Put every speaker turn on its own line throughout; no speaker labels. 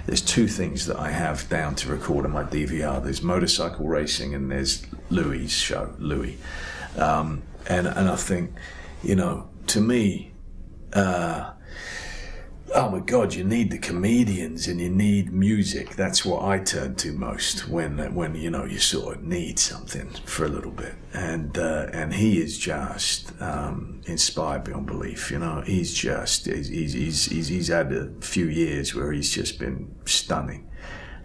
there's two things that I have down to record on my DVR. There's motorcycle racing and there's Louis' show, Louis. And I think, you know, to me, oh my God, you need the comedians and you need music. That's what I turn to most when you know, you sort of need something for a little bit. And he is just inspired beyond belief. You know, he's had a few years where he's just been stunning.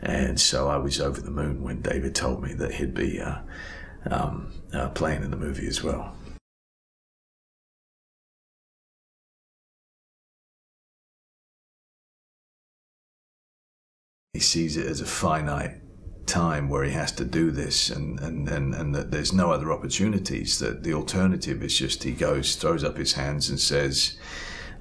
And so I was over the moon when David told me that he'd be playing in the movie as well. He sees it as a finite time where he has to do this, and that there's no other opportunities, that the alternative is just he goes, throws up his hands and says,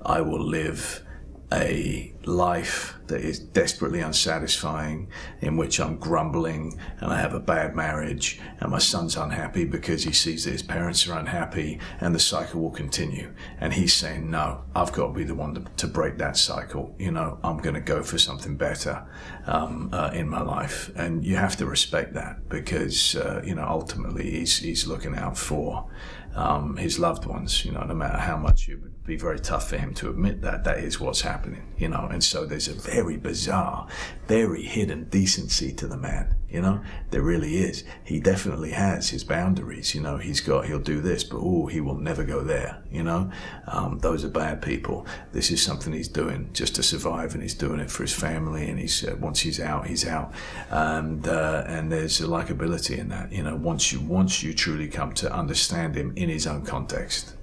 I will live a life that is desperately unsatisfying, in which I'm grumbling and I have a bad marriage and my son's unhappy because he sees that his parents are unhappy, and the cycle will continue. And he's saying, no, I've got to be the one to break that cycle. You know, I'm going to go for something better in my life. And you have to respect that, because you know, ultimately he's looking out for his loved ones. You know, no matter how much it would be very tough for him to admit that, that is what's happening. You know, and so there's a very bizarre, very hidden decency to the man. You know, there really is. He definitely has his boundaries. You know, he'll do this, but he will never go there. You know, those are bad people. This is something he's doing just to survive, and he's doing it for his family. And he's once he's out, he's out. And there's a likability in that. You know, once you truly come to understand him in his own context.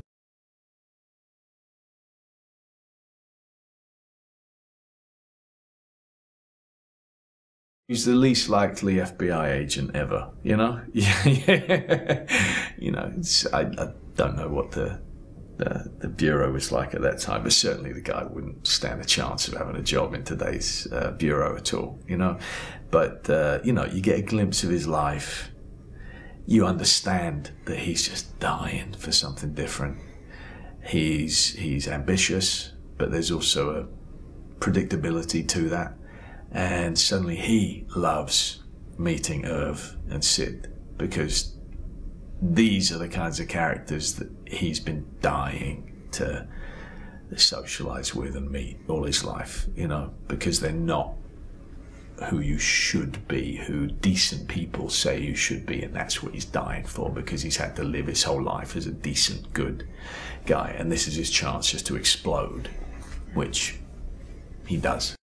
He's the least likely FBI agent ever, you know? Yeah. You know, I don't know what the bureau was like at that time, but certainly the guy wouldn't stand a chance of having a job in today's bureau at all, you know? But, you know, you get a glimpse of his life. You understand that he's just dying for something different. He's ambitious, but there's also a predictability to that. And suddenly he loves meeting Irv and Sid, because these are the kinds of characters that he's been dying to socialize with and meet all his life, you know, because they're not who you should be, who decent people say you should be, and that's what he's dying for, because he's had to live his whole life as a decent, good guy, and this is his chance just to explode, which he does.